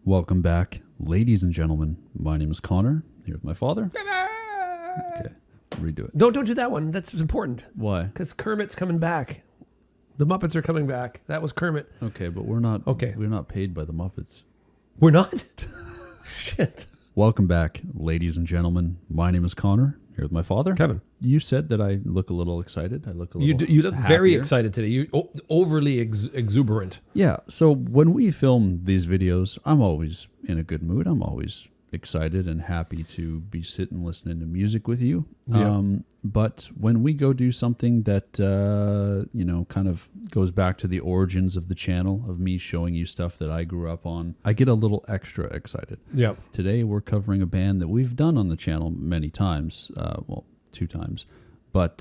Welcome back, ladies and gentlemen. My name is Connor. Here with my father. Okay, redo it. Don't do that one. That's important. Why? Because Kermit's coming back. The Muppets are coming back. That was Kermit. Okay, but we're not. Okay. We're not paid by the Muppets. We're not? Shit. Welcome back, ladies and gentlemen. My name is Connor. Here with my father, Kevin. You said that I look a little excited. I look a little. You look very happier. excited today. You overly exuberant. Yeah. So when we film these videos, I'm always in a good mood. I'm always excited and happy to be sitting listening to music with you. Yeah. But when we go do something that kind of goes back to the origins of the channel, of me showing you stuff that I grew up on, I get a little extra excited. Yeah. Today we're covering a band that we've done on the channel many times. Well, 2 times. But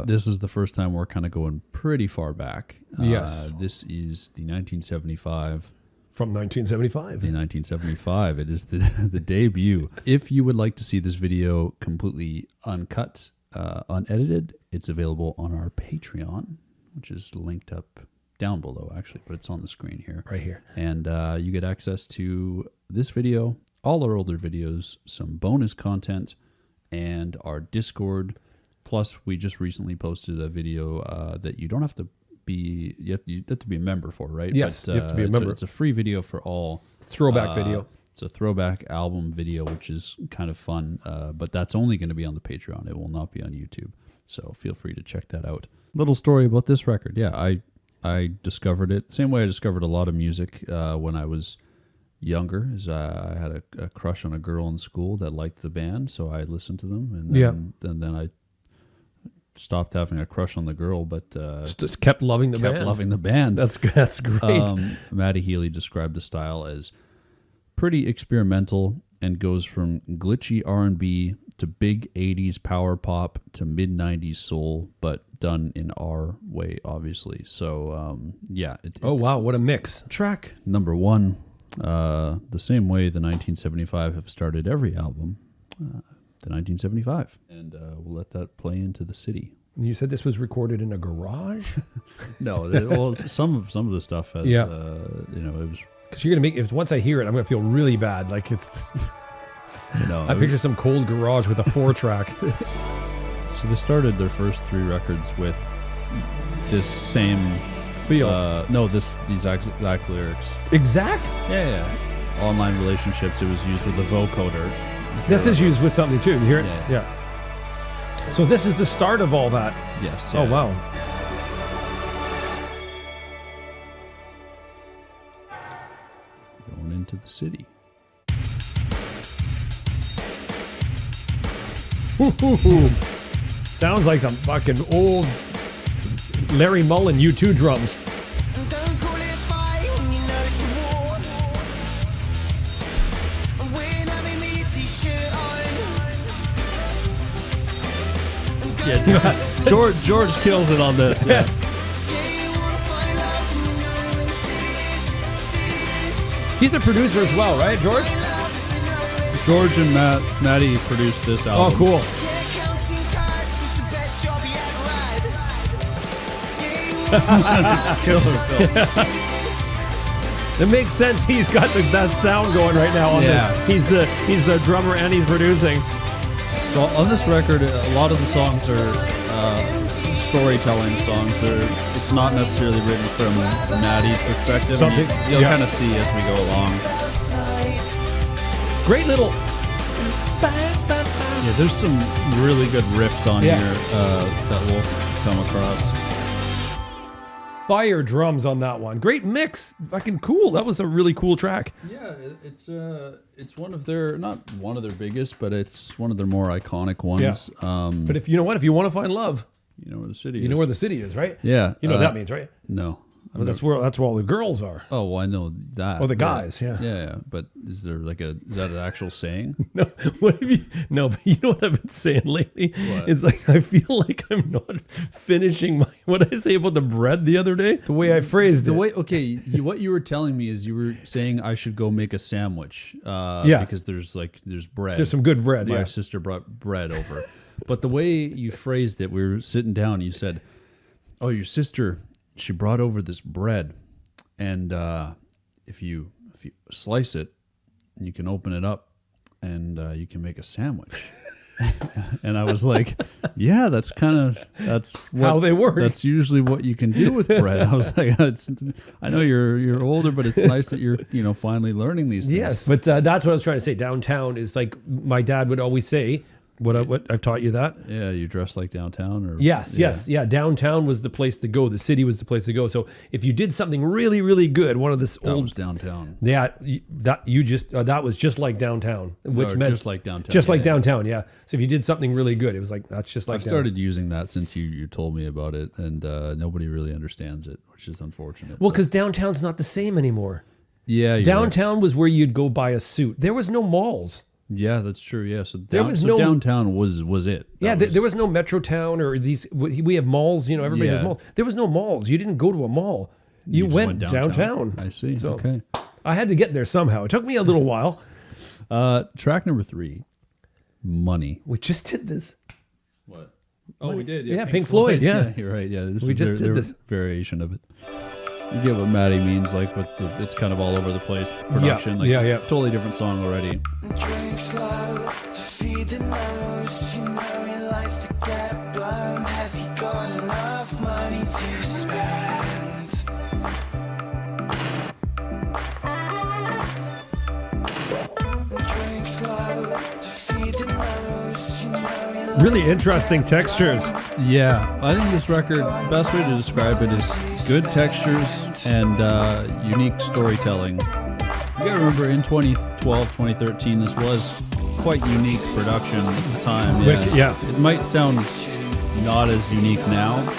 this is the first time we're kind of going pretty far back. Yes. This is the 1975. From 1975. In 1975. It is the debut. If you would like to see this video completely uncut, unedited, it's available on our Patreon, which is linked up down below, actually, but it's on the screen here. Right here. And you get access to this video, all our older videos, some bonus content, and our Discord. Plus, we just recently posted a video that you don't have to be, you have to be a member for, right? Yes, but, you have to be a member. It's a free video for all. Throwback video. It's a throwback album video, which is kind of fun, but that's only going to be on the Patreon. It will not be on YouTube, so feel free to check that out. Little story about this record. Yeah, I discovered it same way I discovered a lot of music when I was younger. Is I had a crush on a girl in school that liked the band, so I listened to them, and then I stopped having a crush on the girl, but Just kept loving the band. kept loving the band. That's great. Matty Healy described the style as pretty experimental and goes from glitchy R&B to big 80s power pop to mid 90s soul, but done in our way, obviously. So yeah. Oh wow, what a mix. Track number 1, the same way the 1975 have started every album, the 1975, and we'll let that play into the city. You said this was recorded in a garage? No, well, some of the stuff has, Yeah. it was. Because you're gonna make, if once I hear it, I'm gonna feel really bad. Like it's, I picture some cold garage with a 4-track. So they started their first 3 records with this same Feel. these exact lyrics. Exact? Yeah. Online relationships. It was used with the vocoder. This is used with something too. You hear it? Yeah. So this is the start of all that. Yes. Oh yeah. wow. Going into the city. Sounds like some fucking old Larry Mullen U2 drums. Don't call it fire when you know it's a war. And when I'm in my t-shirt on. Yeah. George kills it on this. Yeah. Yeah, you wanna find love and you know the cities. He's a producer as well, right, George? George and Matty produced this album. Oh, cool. Yeah, counting cards is the best job you ever had. Yeah, you wanna Killer film. It makes sense. He's got that sound going right now. Yeah. He's the drummer and he's producing. So on this record, a lot of the songs are storytelling songs. It's not necessarily written from Matty's perspective. Something- You'll yeah. kind of see as we go along. Great little. Yeah, there's some really good riffs on Yeah. here that we'll come across. Fire drums on that one. Great mix. Fucking cool. That was a really cool track. Yeah, it's one of their, not one of their biggest, but it's one of their more iconic ones. But if you know what, if you want to find love, You know where the city is. you know where the city is, right? Yeah. You know what that means, right? No. Well, that's where all the girls are. Oh, well, I know that. Or the guys, yeah. Yeah, but is there is that an actual saying? No, what have you? No, but you know what I've been saying lately? What? It's like I feel like I'm not finishing my. What did I say about the bread the other day? The way I phrased it. What you were telling me is you were saying I should go make a sandwich. Yeah. Because there's bread. There's some good bread. My Yeah. sister brought bread over. But the way you phrased it, we were sitting down, you said, "Oh, your sister, she brought over this bread, and if you slice it, you can open it up and you can make a sandwich. And I was like, yeah, that's what, how they work. That's usually what you can do with bread. I was like, I know you're older, but it's nice that you're finally learning these things. Yes, but that's what I was trying to say. Downtown is like my dad would always say. What I've taught you that? Yeah, you dress like downtown, or yes. Downtown was the place to go. The city was the place to go. So if you did something really, really good, one of this that old was downtown. Yeah, that was just like downtown, which Or meant just like downtown. just like downtown. Yeah. So if you did something really good, it was like that's just like. I've started using that since you told me about it, and nobody really understands it, which is unfortunate. Well, because downtown's not the same anymore. Yeah, you're Downtown was where you'd go buy a suit. There was no malls. Yeah, that's true. Yeah, so downtown was it. There was no Metrotown or these. We have malls. Everybody has malls. There was no malls. You didn't go to a mall. You just went downtown. I see. So Okay. I had to get there somehow. It took me a little while. Track number 3, Money. We just did this. What? Oh, we did. Yeah, Pink Floyd. Yeah. You're right. Yeah, We just did their this. variation of it. You get what Maddie means, like it's kind of all over the place production. Yeah. Totally different song already. Drink slow to feed the nose. You know he likes to get blown. Has he got enough money to spend? Drink slow to feed the nose. You know he likes Really interesting textures. Yeah, I think this record, best way to describe it is good textures and unique storytelling. You gotta remember, in 2012, 2013, this was quite unique production at the time. Yeah. It might sound not as unique now. And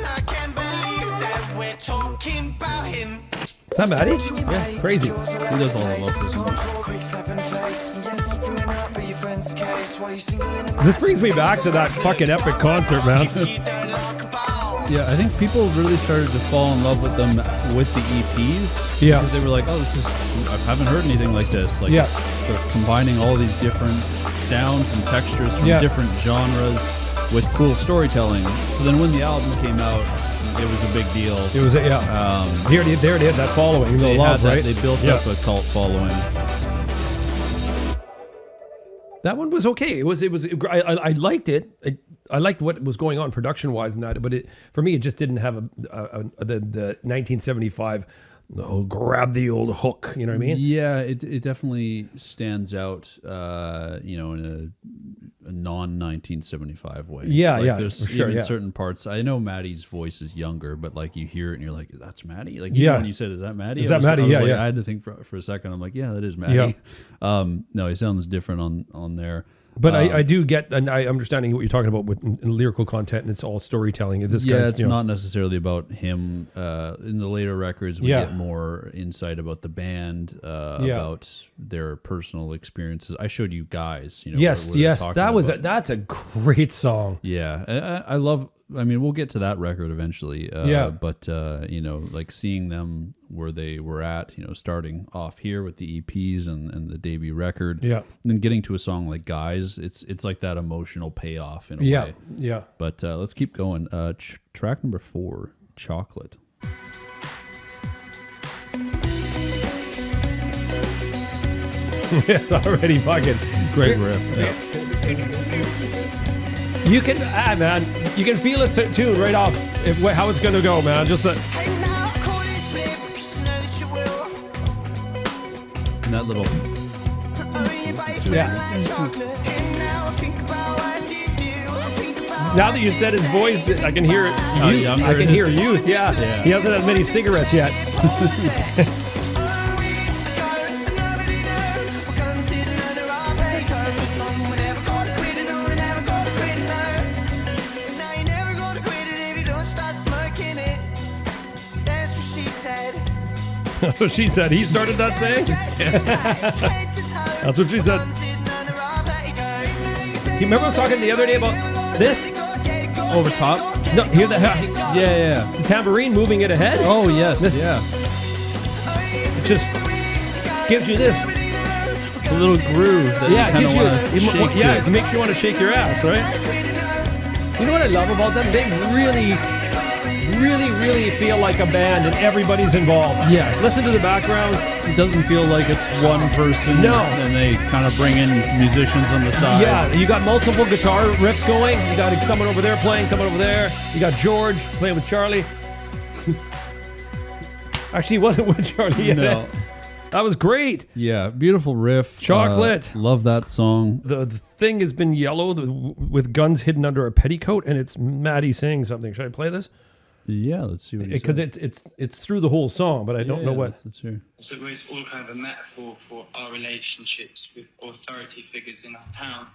I can't believe that we're talking about him. Is that Maddie? Yeah, crazy. He does all the vocals. Quick slap in the face. Yes, you're throwing up, but your friend's case. While you're single in a This brings me back to that fucking epic concert, man. you don't like about. Yeah, I think people really started to fall in love with them with the EPs. Yeah. Because they were like, oh, I haven't heard anything like this. Like, Yeah. they're combining all these different sounds and textures from Yeah. different genres with cool storytelling. So then when the album came out, it was a big deal. It was, yeah. They already had that following, the They love, had that, right? They built Yeah. up a cult following. That one was okay. It was. I liked it. I liked what was going on production wise in that, but for me it just didn't have the 1975. Oh, grab the old hook. You know what I mean? Yeah, it definitely stands out, in a non-1975 way. Yeah, like, yeah, There's for sure, even yeah. certain parts. I know Maddie's voice is younger, but like you hear it and you're like, that's Maddie? Like, Yeah. when you said, is that Maddie? Is that I was Maddie? Yeah, like, yeah. I had to think for a second. I'm like, yeah, that is Maddie. Yeah. No, he sounds different on there. But I do get, and I understanding what you're talking about with lyrical content, and it's all storytelling. This Yeah, guy's, it's not necessarily about him. In the later records, we get more insight about the band, about their personal experiences. I showed you Guys. Yes, where they're talking that's a great song. Yeah, I love. I mean, we'll get to that record eventually. But like seeing them where they were at, starting off here with the EPs and the debut record. Yeah. And then getting to a song like Guys, it's like that emotional payoff in a way. Yeah. But let's keep going. Track number 4, Chocolate. It's already fucking Great riff. Yeah. You can, man, you can feel it too right off how it's gonna go, man. Just that. Hey, now I'll call this babe because I know that you will. And that little. Oh, you buy your Yeah. friend like chocolate. And now I think about what you do. I think about Now that you said his voice, I can hear it. younger I it can is. hear youth. Yeah. Yeah. He hasn't had many cigarettes yet. That's what she said. He started that saying? That's what she said. You remember I was talking the other day about this? Over top? No, hear the Yeah. the tambourine moving it ahead? Oh, yes. This- Yeah. It just gives you this. A little groove that you kind of want to shake it to. makes you want to shake your ass, right? You know what I love about them? They really, really feel like a band and everybody's involved. Yes. Listen to the backgrounds. It doesn't feel like it's one person. No. And they kind of bring in musicians on the side. Yeah, you got multiple guitar riffs going. You got someone over there playing, someone over there. You got George playing with Charlie. Actually, he wasn't with Charlie yet. No. That was great. Yeah, beautiful riff. Chocolate. Love that song. The thing has been yellow with guns hidden under a petticoat, and it's Maddie saying something. Should I play this? Yeah, let's see what he Because said. it's through the whole song, but I don't know what. Let's hear. So it's all kind of a metaphor for our relationships with authority figures in our town.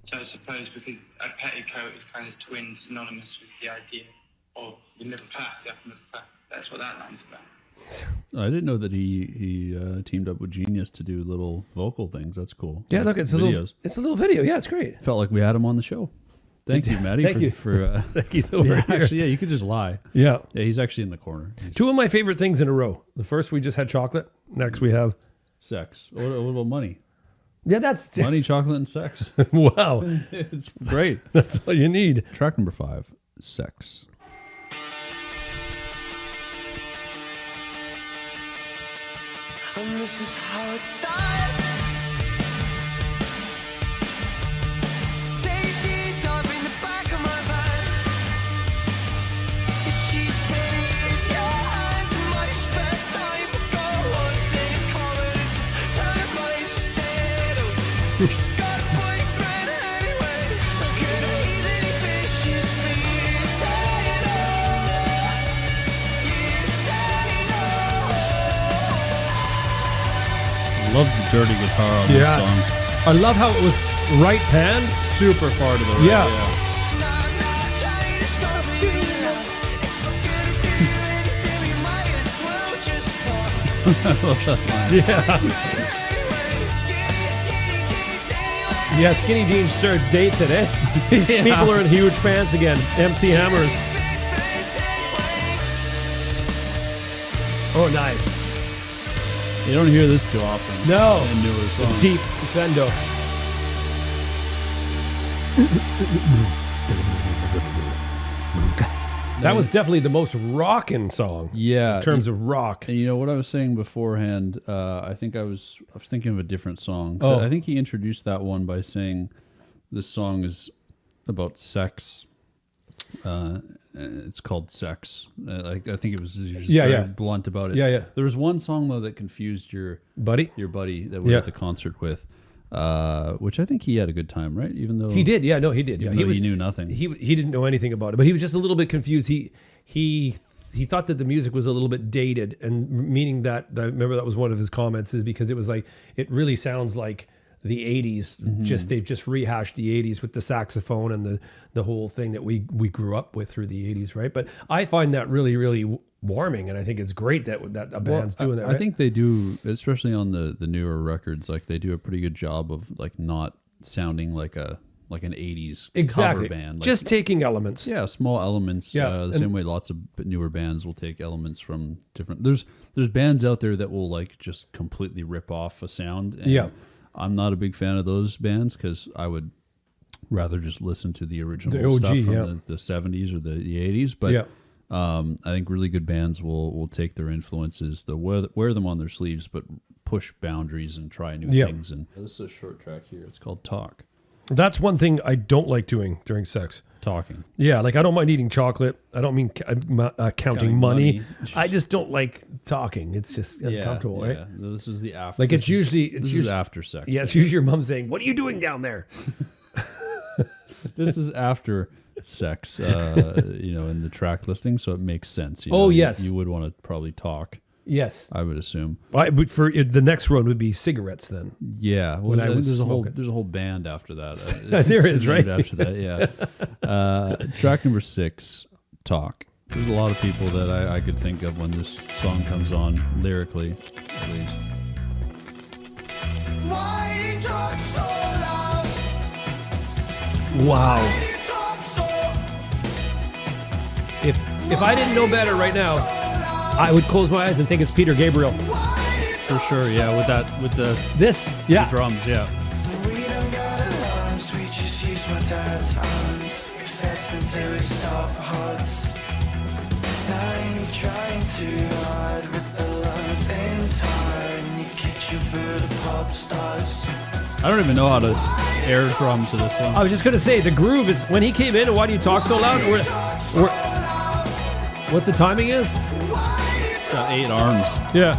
So I suppose because a petticoat is kind of twin synonymous with the idea of the middle class, the upper middle class. That's what that line's about. I didn't know that he teamed up with Genius to do little vocal things. That's cool. Yeah, look, it's a little video. Yeah, it's great. Felt like we had him on the show. Thank you, Maddie. Thank you. For He's over here. actually, yeah, you could just lie. Yeah. Yeah, he's actually in the corner. He's Two of my favorite things in a row. The first, we just had chocolate. Next, we have... sex. What about money? Yeah, that's... Money, chocolate, and sex. Wow. It's great. That's all you need. Track number 5, sex. And this is how it starts. Daisy's up in the back of my van. She said, "Use your hands in my spare time." Got one thing in common, this is terrifying. She said, "Oh, she's got a boyfriend anyway." I could easily viciously say no. You say no. Love the dirty guitar on this song. I love how it was right hand. Super far to the right. Yeah. I'm not trying to stop you, love. If we're gonna do anything, we might as well just fuck. Yeah. Yeah, skinny jeans sure dates it, eh? People are in huge pants again. MC Hammers. Oh, nice. You don't hear this too often. No. In newer songs. Deep crescendo. That was definitely the most rockin' song. Yeah. In terms of rock. And you know what I was saying beforehand? I think I was thinking of a different song. So Oh. I think he introduced that one by saying this song is about sex. It's called Sex. I think it was he was Yeah, very yeah. blunt about it. Yeah, yeah. There was one song though that confused your Buddy? buddy that we were Yeah. at the concert with, which I think he had a good time, right? Even though He did, yeah, no, he did. Yeah. even though he knew nothing. He didn't know anything about it, but he was just a little bit confused. He thought that the music was a little bit dated, and meaning that I remember that was one of his comments, is because it was like it really sounds like the 80s. Just they've just rehashed the 80s with the saxophone and the whole thing that we grew up with through the 80s, right? But I find that really, really warming, and I think it's great that a band's doing that. I Right? think they do, especially on the newer records. Like they do a pretty good job of like not sounding like an 80s exactly cover band. Like, just taking elements. yeah, small elements. Yeah, The and- same way lots of newer bands will take elements from different. There's bands out there that will like just completely rip off a sound. And Yeah. I'm not a big fan of those bands because I would rather just listen to the original The OG, stuff from yeah. the 70s or the 80s. But Yeah. I think really good bands will take their influences, they'll wear them on their sleeves, but push boundaries and try new Yeah. things. And this is a short track here. It's called Talk. That's one thing I don't like doing during sex. Talking. Yeah, like I don't mind eating chocolate. I don't mean counting money. I just don't like talking. It's just uncomfortable, right? Yeah. This is the after. Like it's this is- usually this is after sex. Yeah, it's usually your mom saying, "What are you doing down there?" This is after sex, in the track listing, so it makes sense. Oh, yes. You would want to probably talk, Yes, I would assume. but for the next one would be cigarettes. Then Yeah, well, When I was there's smoking. there's a whole band after that. There is, It's right? named After that, yeah. Track number 6, Talk. There's a lot of people that I could think of when this song comes on, lyrically, at least. Why do you talk so loud? wow. Why do you talk so If I didn't know better right now, I would close my eyes and think it's Peter Gabriel. Why do you For sure, yeah, with the This, yeah. drums, yeah. We don't got alarms, we just use my dad's arms. Obsessed until we stop hearts. trying too hard with the lungs and tar, and you catch you for the pop stars. I don't even know how to air drum to this one. I was just gonna say the groove is when he came in. And why do you talk so loud? Or what the timing is? It's got 8 arms. Yeah.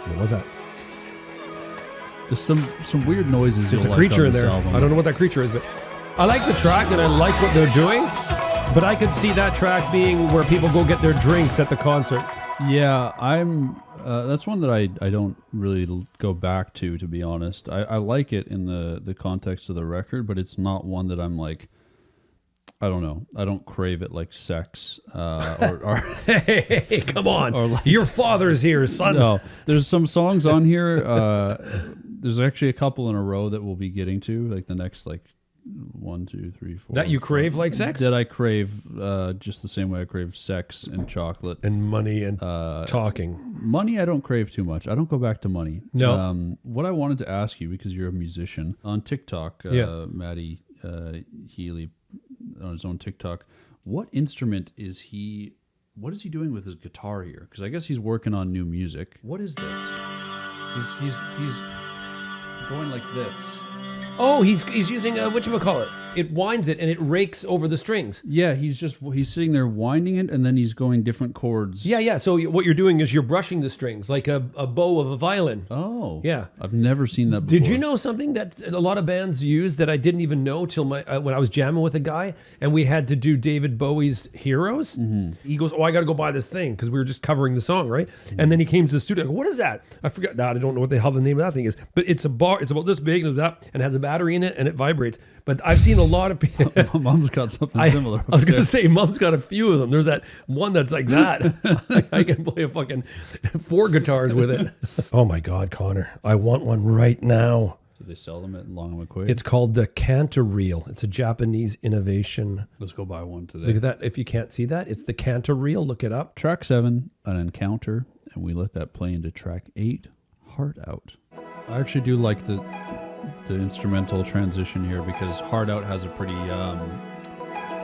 What was that? There's some weird noises. There's you'll a creature like on in this there. album. I don't know what that creature is, but I like the track and I like what they're doing. But I could see that track being where people go get their drinks at the concert. Yeah, I'm. That's one that I don't really go back to be honest. I like it in the context of the record, but it's not one that I'm like. I don't know. I don't crave it like sex. Or Hey, come on. Or like- Your father's here, son. no, there's some songs on here. There's actually a couple in a row that we'll be getting to, like the next 1, 2, 3, 4. That you crave like sex? That I crave just the same way I crave sex and chocolate. And money and talking. Money I don't crave too much. I don't go back to money. No. What I wanted to ask you, because you're a musician, on TikTok, Yeah. Matty Healy on his own TikTok, what instrument is he, what is he doing with his guitar here? Because I guess he's working on new music. What is this? He's going like this. Oh, he's using whatchamacallit. It winds it and it rakes over the strings. Yeah, he's sitting there winding it, and then he's going different chords. Yeah. So what you're doing is you're brushing the strings like a bow of a violin. Oh. Yeah. I've never seen that before. Did you know something that a lot of bands use that I didn't even know till when I was jamming with a guy and we had to do David Bowie's Heroes? Mm-hmm. He goes, "Oh, I got to go buy this thing," because we were just covering the song, right? Mm-hmm. And then he came to the studio. I go, "What is that?" I forgot. I don't know what the hell the name of that thing is, but it's a bar. It's about this big and has a battery in it and it vibrates. But I've seen a lot of people. My mom's got something similar. I was going to say, Mom's got a few of them. There's that one that's like that. I can play a fucking 4 guitars with it. Oh my God, Connor. I want one right now. Do they sell them at Long McQuaid? It's called the Cantor Reel. It's a Japanese innovation. Let's go buy one today. Look at that. If you can't see that, it's the Cantor Reel. Look it up. Track 7, An Encounter, and we let that play into track 8, Heart Out. I actually do like the instrumental transition here because Hard Out has a pretty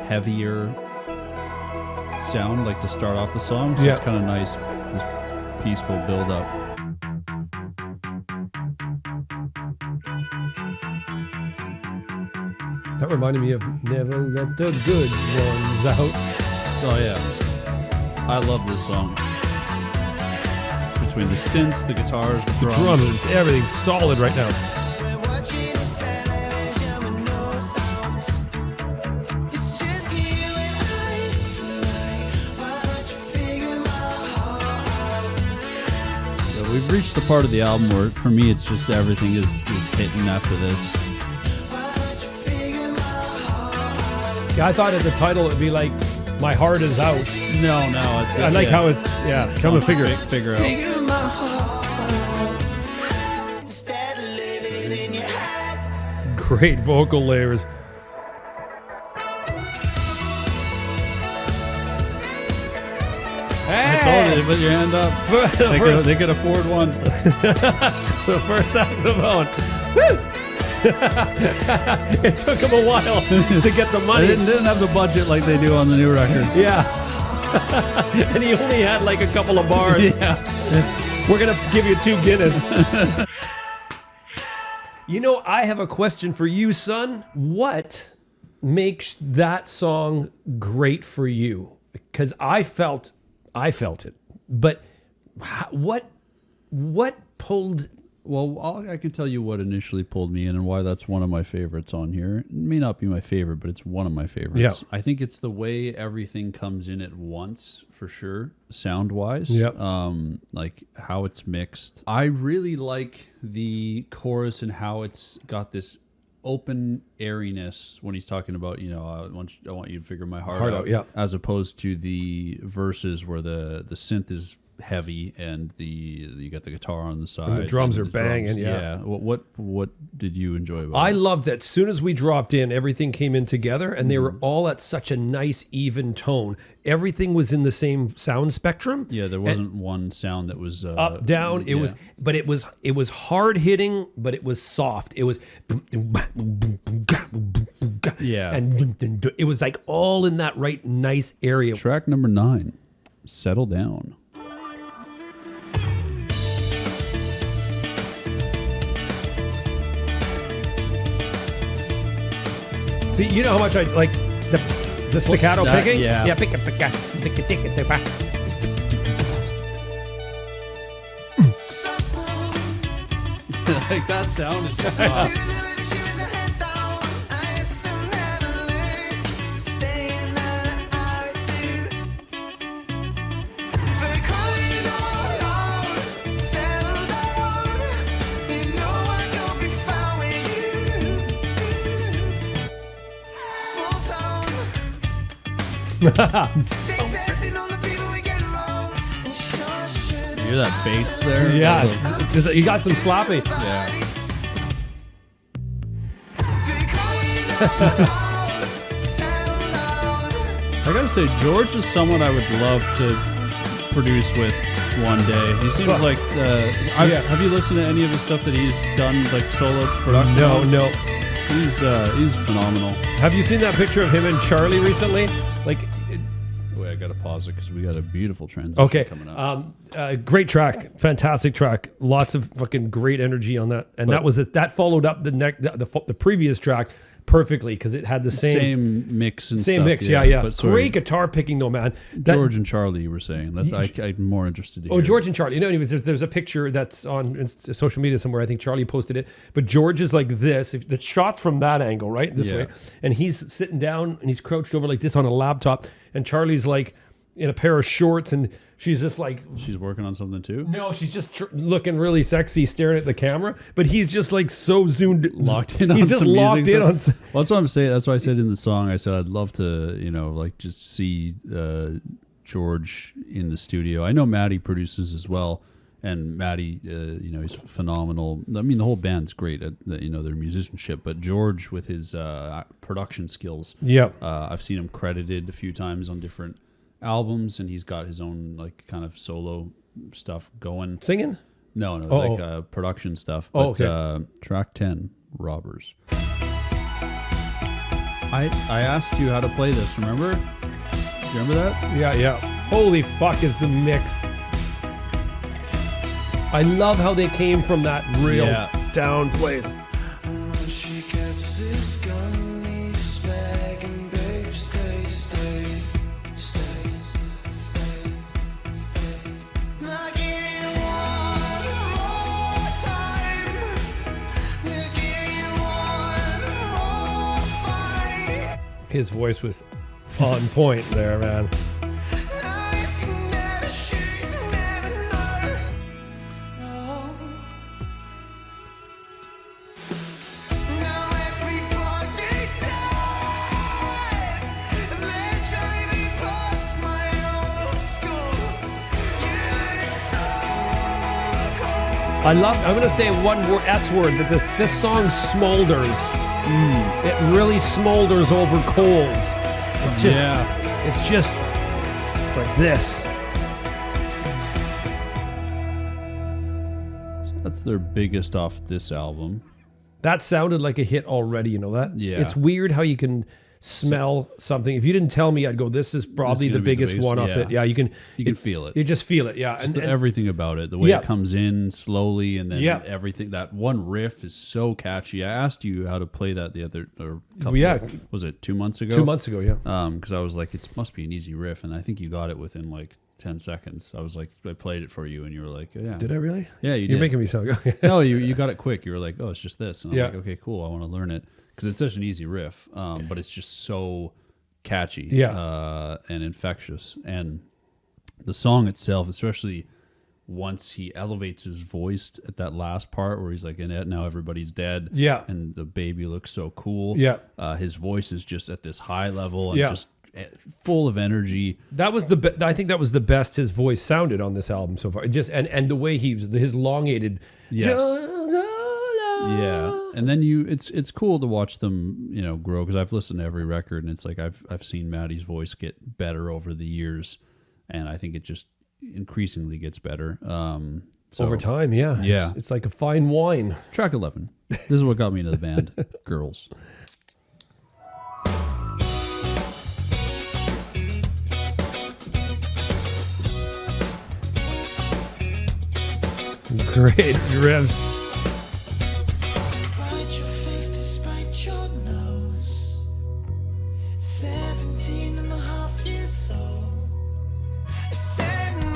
heavier sound, like to start off the song. So Yeah. It's kind of nice, this peaceful build up. That reminded me of Never Let the Good Ones Out. Oh yeah, I love this song. Between the synths, the guitars, the drums. Everything's solid right now. We're watching television with no sounds. It's just you and I tonight. Why don't you figure my heart out? Yeah, we've reached the part of the album where, for me, it's just everything is hitting after this. Why don't you figure my heart out? Yeah, I thought at the title it'd be like My Heart Is Out. No, it's. I like how it's, come and figure it. Figure out. Figure my heart out. Instead of living in your head. Great vocal layers. I told you, put your hand up. They could afford one. The first saxophone. Woo! It took him a while to get the They money. didn't have the budget like they do on the new record. Yeah. And he only had like a couple of bars. Yeah. We're going to give you 2 Guinness. You know, I have a question for you, son. What makes that song great for you? Because I felt it. But what pulled... Well, I can tell you what initially pulled me in and why that's one of my favorites on here. It may not be my favorite, but it's one of my favorites. Yeah. I think it's the way everything comes in at once, for sure, sound-wise. Yep. Like how it's mixed. I really like the chorus and how it's got this open airiness when he's talking about, I want you to figure my heart out. Yeah. As opposed to the verses where the synth is heavy and you got the guitar on the side And the drums and are banging, yeah. What did you enjoy about I it? loved that as soon as we dropped in, everything came in together and they were all at such a nice, even tone. Everything was in the same sound spectrum. Yeah, there wasn't one sound that was Up, down. It was hard hitting, but it was soft. It was Yeah. and it was like all in that right nice area. Track number 9, Settle Down. See, you know how much I like the staccato that- picking? yeah. Yeah, pick it. Like that sound is just You hear that bass there? Yeah, you got some sloppy. Yeah. I gotta say, George is someone I would love to produce with one day. He seems like. Have you listened to any of the stuff that he's done, like solo production? No. He's phenomenal. Have you seen that picture of him and Charlie recently? Like, Wait, I gotta pause it because we got a beautiful transition coming up. Great track, fantastic track, lots of fucking great energy on that, and that was it. That followed up the previous track perfectly because it had the same mix and same stuff. mix. Yeah. But sorry, Great guitar picking though, man. That- George and Charlie, you were saying. That's I'm more interested to hear. Oh, George and Charlie. You know, anyways, there's a picture that's on social media somewhere. I think Charlie posted it. But George is like this. If the shot's from that angle, right? This way. And he's sitting down and he's crouched over like this on a laptop. And Charlie's like in a pair of shorts and she's just like... She's working on something too? No, she's just looking really sexy staring at the camera. But he's just like so zoomed... Locked in on He's just some locked music in on... Well, that's what I'm saying. That's why I said in the song, I said I'd love to, like just see George in the studio. I know Maddie produces as well. And Maddie, he's phenomenal. I mean, the whole band's great at, their musicianship. But George, with his production skills, Yeah. I've seen him credited a few times on different albums, and he's got his own like kind of solo stuff going. Singing? No, production stuff. But, track 10, Robbers. I asked you how to play this. Remember? Do you remember that? Yeah. Holy fuck is the mix. I love how they came from that real down place. She gets this gun, he's begging, babe, stay. I'll give you one more time. We'll give you one more fight. His voice was on point there, man. Now if you never shoot, you never know. Now everybody's dead, and they're driving past my old school. You look so cold. I'm gonna say one word, S word, that this song smolders. It really smolders over coals. It's just like this. That's their biggest off this album. That sounded like a hit already, you know that? Yeah. It's weird how you can smell something. If you didn't tell me, I'd go, this is probably the gonna be the biggest biggest, one off yeah. it. Yeah, you can feel it. You just feel it, yeah. Just And everything about it, the way Yeah. it comes in slowly, and then Yeah. everything. That one riff is so catchy. I asked you how to play that the other, or couple, Yeah. was it 2 months ago? 2 months ago, yeah. Because I was like, it must be an easy riff, and I think you got it within like 10 seconds. I was like, I played it for you, and you were like, yeah. Did I really? Yeah, you You're did. making me sound good. No, you got it quick. You were like, oh, it's just this. And I'm Yeah. like, okay, cool. I want to learn it. Because it's such an easy riff, but it's just so catchy and infectious. And the song itself, especially once he elevates his voice at that last part where he's like, and now everybody's dead. Yeah. And the baby looks so cool. Yeah. His voice is just at this high level and Yeah. just full of energy. That was I think that was the best his voice sounded on this album so far. It just and the way his elongated. Yes. Yeah, and then it's cool to watch them, grow, because I've listened to every record, and it's like I've seen Maddie's voice get better over the years, and I think it just increasingly gets better. Over time, yeah. Yeah. It's like a fine wine. Track 11. This is what got me into the band, Girls. Great riffs. Despite your face, despite your nose. 17 and a half years old. I said no,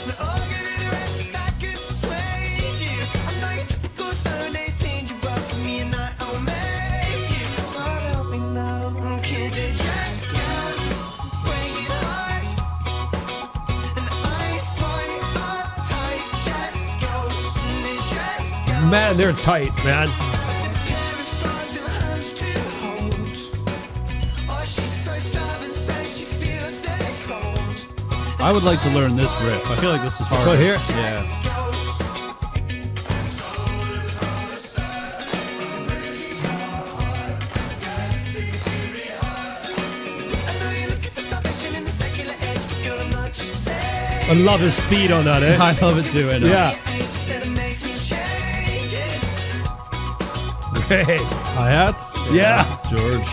but I'll give you the rest. I could persuade you. I'm not your typical stone 18. You broke me and I'll make you. God help me now. 'Cause it just goes breaking hearts. And ice point uptight just goes. And it just goes. Man, they're tight, man. I would like to learn this riff. I feel like this is hard. Oh, here? Yeah. I love his speed on that, eh? I love it too. I know. Yeah. Great. Hi-hats? Yeah. George.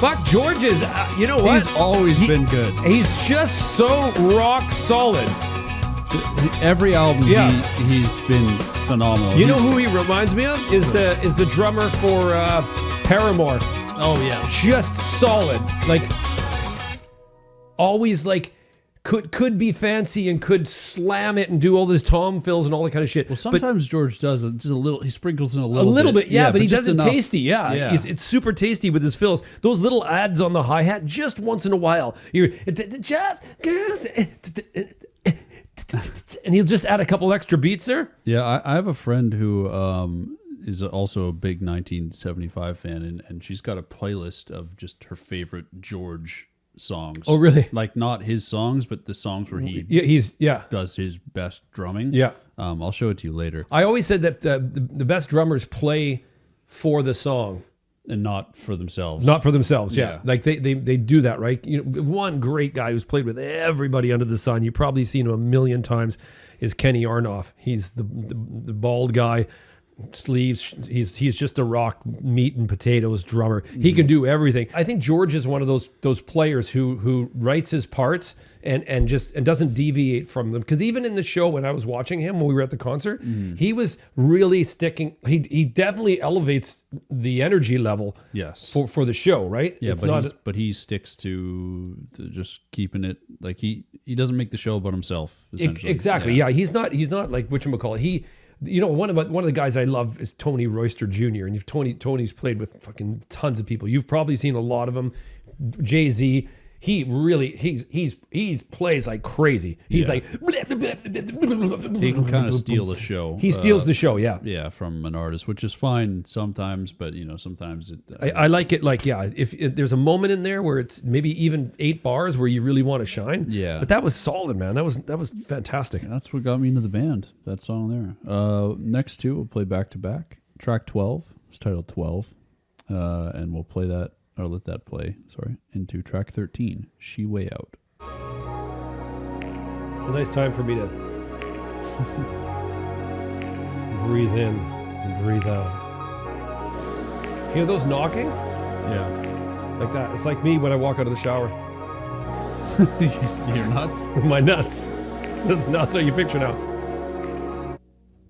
Fuck, George is, you know what? He's always been good. He's just so rock solid. Every album Yeah. he's been phenomenal. You know He's- who he reminds me of? Is the drummer for Paramore. Oh, yeah. Just solid. Like, always like, could be fancy and could slam it and do all this tom fills and all that kind of shit. Well, sometimes George does it just a little. He sprinkles in a A little, little bit, yeah, but he just does it enough. tasty, yeah. It's super tasty with his fills. Those little ads on the hi-hat, just once in a while. You're just and he'll just add a couple extra beats there. Yeah, I have a friend who is also a big 1975 fan, and she's got a playlist of just her favorite George songs. Oh, really? Like not his songs, but the songs where he Yeah. does his best drumming. Yeah. I'll show it to you later. I always said that the best drummers play for the song, And not for themselves. not for themselves. Yeah, Yeah. like they do that, right? You know, one great guy who's played with everybody under the sun. You've probably seen him a million times. Is Kenny Arnoff? He's the bald guy. Sleeves. He's just a rock meat and potatoes drummer. He can do everything. I think George is one of those players who writes his parts and doesn't deviate from them. Because even in the show when I was watching him when we were at the concert, he was really sticking. He definitely elevates the energy level. Yes. For the show, right? Yeah, It's but he sticks to just keeping it like he doesn't make the show about himself. Essentially. Exactly. Yeah. He's not like whatchamacallit. He, you know, one of the guys I love is Tony Royster Jr. And Tony's played with fucking tons of people. You've probably seen a lot of them. Jay-Z. He really he plays like crazy. He's like He can kind of steal the show. He steals the show. Yeah. Yeah, from an artist, which is fine sometimes, but sometimes it. I like it. Like, yeah, if there's a moment in there where it's maybe even 8 bars where you really want to shine. Yeah. But that was solid, man. That was fantastic. That's what got me into the band. That song there. Next two, we'll play back to back. Track 12 is titled 12, and we'll play that or let that play. Sorry, into track 13, She Way Out. It's a nice time for me to breathe in and breathe out. Hear those knocking? Yeah, Like that. It's like me when I walk out of the shower. you're nuts. My nuts. That's not so you picture now.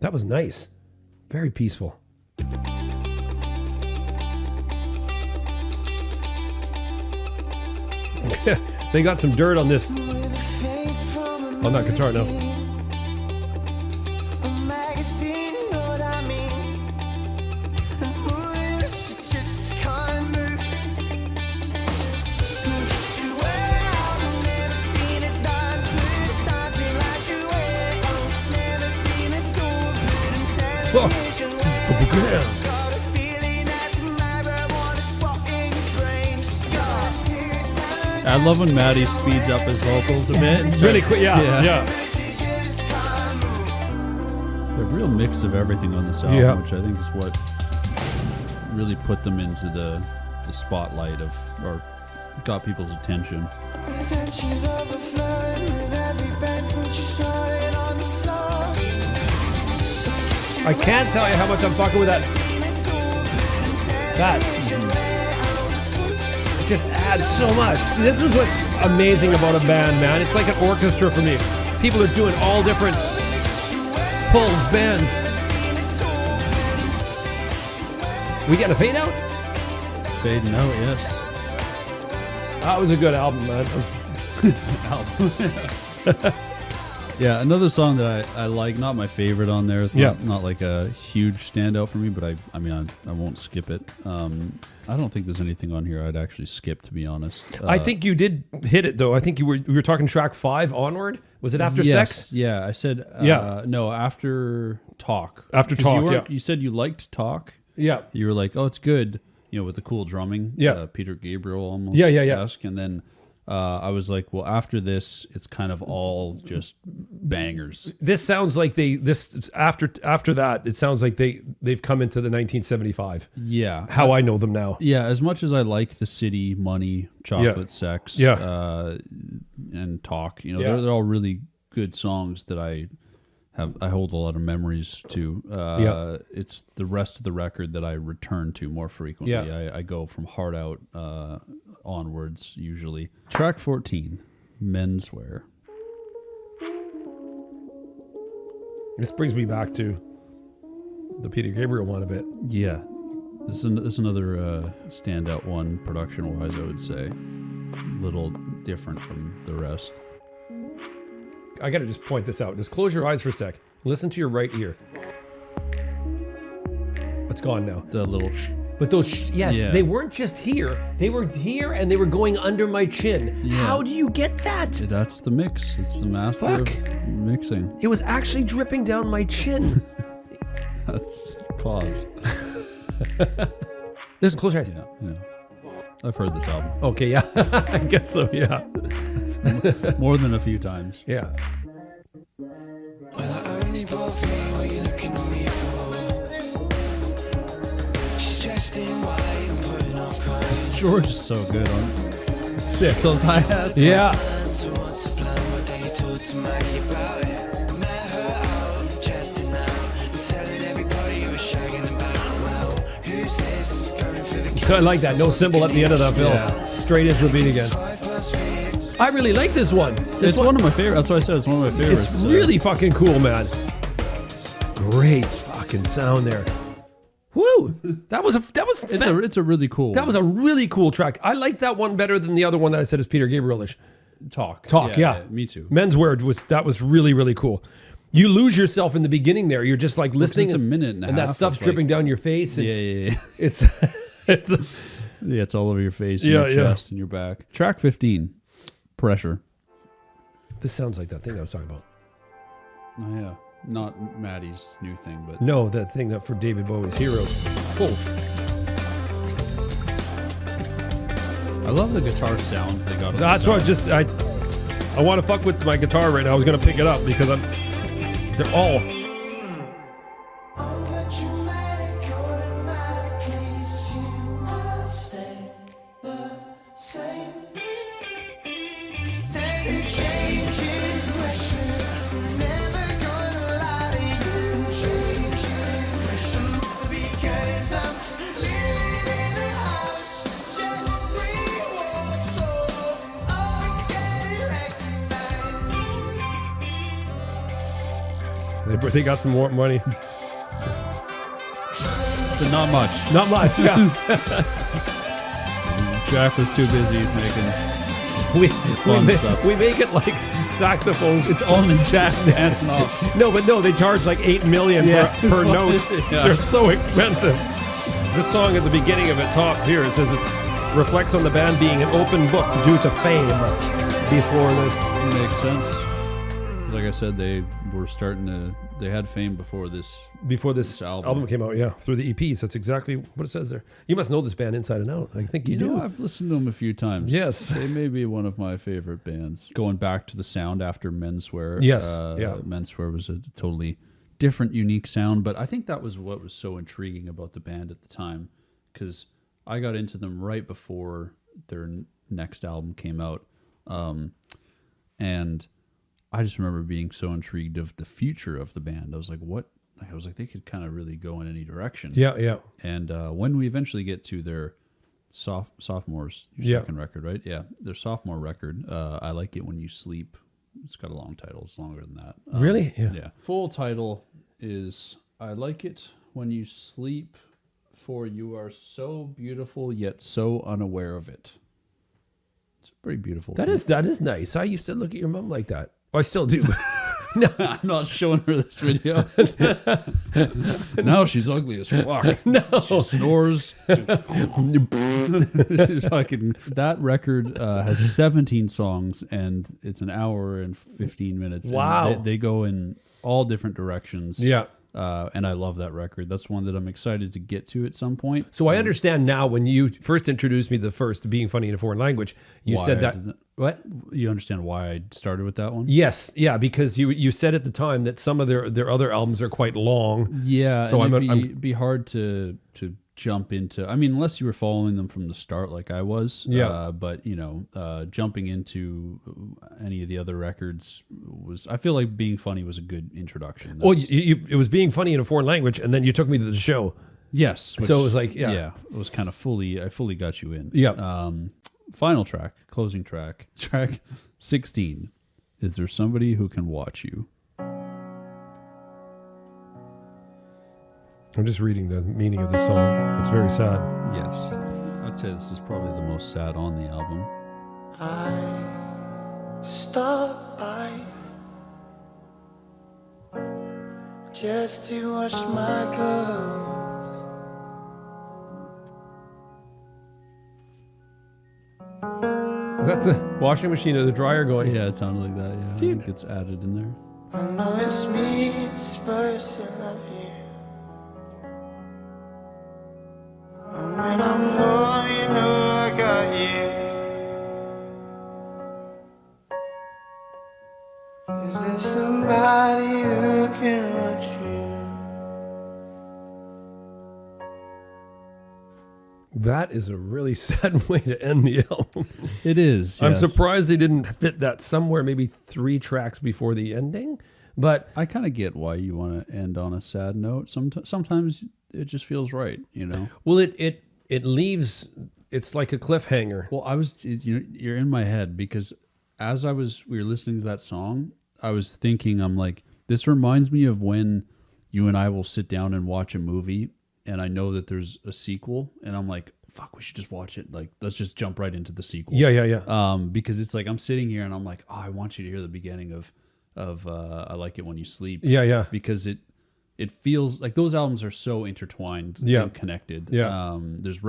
That was nice. Very peaceful. They got some dirt on this. On that guitar now. I love when Maddie speeds up his vocals a bit. It's really quick, yeah. The real mix of everything on this album, Yeah. which I think is what really put them into the spotlight of, or got people's attention. I can't tell you how much I'm fucking with that. It just adds so much. This is what's amazing about a band, man. It's like an orchestra for me. people are doing all different pulls, bends. We getting a fade out? Fading out, yes. That was a good album, man. Yeah, another song that I like, not my favorite on there. It's not like a huge standout for me, but I mean, I won't skip it. I don't think there's anything on here I'd actually skip, to be honest. I think you did hit it, though. I think we were talking track 5 onward. Was it After Sex? Yeah, I said, no, After Talk. After 'Cause Talk, you said you liked Talk. Yeah. You were like, oh, it's good, with the cool drumming. Yeah. Peter Gabriel almost. Yeah. And then I was like, well, after this, it's kind of all just bangers. This sounds like after that, it sounds like they've come into the 1975. Yeah. How I know them now. Yeah, as much as I like The City, Money, Chocolate, Sex, and Talk, they're all really good songs that I hold a lot of memories to. It's the rest of the record that I return to more frequently. Yeah. I go from Hard Out onwards, usually. Track 14, Menswear. This brings me back to the Peter Gabriel one a bit. Yeah. This is another standout one, production-wise, I would say. A little different from the rest. I got to just point this out. Just close your eyes for a sec. Listen to your right ear. It's gone now. The little... But those, they weren't just here. They were here and they were going under my chin. Yeah. How do you get that? That's the mix. It's the master of mixing. It was actually dripping down my chin. That's pause. Listen, close your eyes. Yeah. I've heard this album. Okay, yeah. I guess so, yeah. More than a few times. Yeah. Well, I only bought for you what you're looking at me for. She's dressed in white and putting off crying. George is so good on Sick. those hi-hats. Yeah. So what's the plan? What day you talk to Maggie about it? Met her out, dressing out, and telling everybody you were shagging about. Well, who's this? Going for the I like that. No symbol at the end of that bill. Yeah. Straight into the beat again. I really like this one. It's one of my favorites. That's why I said it's one of my favorites. It's really fucking cool, man. Great fucking sound there. Woo! It's a really cool. That was a really cool track. I like that one better than the other one that I said is Peter Gabrielish. Talk. Yeah. Me too. Menswear was really, really cool. You lose yourself in the beginning there. You're just like listening. It's a minute and a half. that stuff's of, dripping like, down your face. Yeah. It's It's all over your face, and your chest, and your back. Track 15, Pressure. This sounds like that thing I was talking about. Oh yeah, not Maddie's new thing, but No, that thing that for David Bowie's Heroes. Both. I love the guitar sounds they got. On That's the what I want to fuck with my guitar right now. I was going to pick it up because they're all. They got some more money. But not much. Not much, yeah. Jack was too busy making fun stuff. We make it like saxophones. It's only Jack dancing off. No, they charge like $8 million per note. Yeah. They're so expensive. This song at the beginning of it, top here, it says it reflects on the band being an open book due to fame before this. Makes sense. Like I said, they had fame before this album came out, through the EPs. That's exactly what it says there. You must know this band inside and out. I think you do. I've listened to them a few times. Yes. They may be one of my favorite bands. Going back to the sound after Menswear. Yes, Menswear was a totally different, unique sound, but I think that was what was so intriguing about the band at the time, because I got into them right before their next album came out, and I just remember being so intrigued of the future of the band. I was like, what? I was like, they could kind of really go in any direction. Yeah. And when we eventually get to their sophomores, second record, right? Yeah, their sophomore record, I Like It When You Sleep, It's got a long title. It's longer than that. Really? Yeah. Yeah. Full title is I Like It When You Sleep, for you are so beautiful yet so unaware of it. It's pretty beautiful. That is nice. I used to look at your mom like that. Oh, I still do. I'm not showing her this video. Now she's ugly as fuck. No. She snores. Fucking, that record has 17 songs, and it's an hour and 15 minutes. Wow. And they go in all different directions. Yeah. And I love that record. That's one that I'm excited to get to at some point. So I understand now when you first introduced me to the first Being Funny in a Foreign Language, you Why said I that. did that. What? You understand why I started with that one? Yes. Yeah. Because you said at the time that some of their other albums are quite long. Yeah. So and it'd be hard to jump into. I mean, unless you were following them from the start, like I was. Yeah. But jumping into any of the other records was. I feel like Being Funny was a good introduction. Well, it was Being Funny in a Foreign Language, and then you took me to the show. Yes. So it was like, yeah. It was kind of I fully got you in. Yeah. Final track, closing track 16. Is there somebody who can watch you? I'm just reading the meaning of the song. It's very sad. Yes. I'd say this is probably the most sad on the album. I stopped by just to wash my clothes. Is that the washing machine or the dryer going? Yeah, it sounded like that. Yeah, I think it's added in there. I know it's me supposed to love you. And when I'm home, you know I got you. Is there somebody who can watch you? That is a really sad way to end the album. It is. I'm yes. surprised they didn't fit that somewhere, maybe 3 tracks before the ending. But I kind of get why you want to end on a sad note. Sometimes it just feels right, you know. well, it leaves. It's like a cliffhanger. Well, you're in my head because as we were listening to that song, I was thinking, I'm like, this reminds me of when you and I will sit down and watch a movie, and I know that there's a sequel, and I'm like, fuck, we should just watch it. Like, let's just jump right into the sequel. Yeah. Because it's like I'm sitting here and I'm like, oh, I want you to hear the beginning of I Like It When You Sleep. Yeah. Because it feels like those albums are so intertwined and connected. Yeah. There's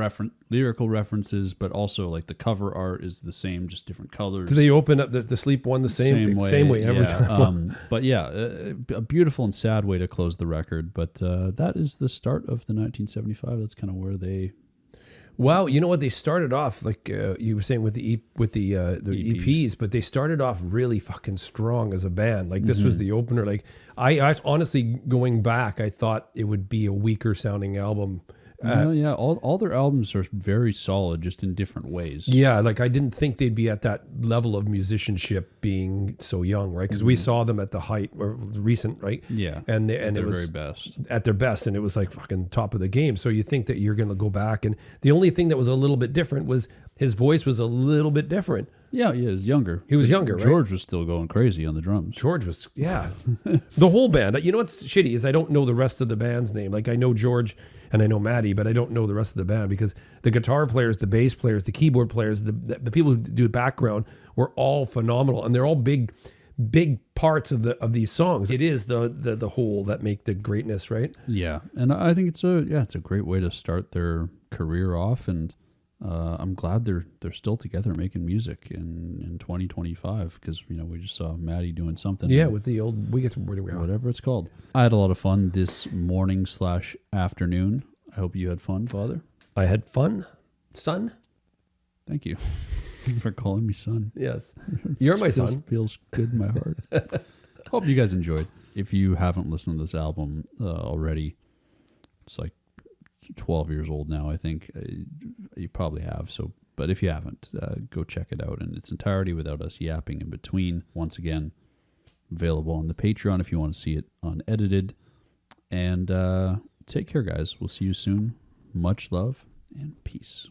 lyrical references, but also like the cover art is the same, just different colors. Do they open up the sleep one the same way every time? But yeah, a beautiful and sad way to close the record. But that is the start of the 1975. That's kind of where they. Wow, you know what? They started off like you were saying with the EPs, but they started off really fucking strong as a band. Like this was the opener. Like I honestly, going back, I thought it would be a weaker sounding album. All their albums are very solid, just in different ways. Yeah, like I didn't think they'd be at that level of musicianship being so young, right? Because we saw them at the height or recent, right? Yeah, and at it their was very best. at their best, and it was like fucking top of the game. So you think that you're going to go back, and the only thing that was a little bit different was his voice was a little bit different. Yeah, he was younger. He was younger, right? George was still going crazy on the drums. George was, yeah. The whole band. You know what's shitty is I don't know the rest of the band's name. Like I know George and I know Maddie, but I don't know the rest of the band because the guitar players, the bass players, the keyboard players, the people who do background were all phenomenal, and they're all big parts of these songs. It is the whole that make the greatness, right? Yeah, and I think it's a great way to start their career off, and I'm glad they're still together making music in 2025 because we just saw Maddie doing something. Yeah, with the old whatever it's called. I had a lot of fun this morning/afternoon. I hope you had fun, Father. I had fun, son. Thank you for calling me son. Yes, you're my son. Feels good in my heart. Hope you guys enjoyed. If you haven't listened to this album already, it's like 12 years old now, I think. You probably have. But if you haven't, go check it out in its entirety without us yapping in between. Once again, available on the Patreon if you want to see it unedited. And take care, guys. We'll see you soon. Much love and peace.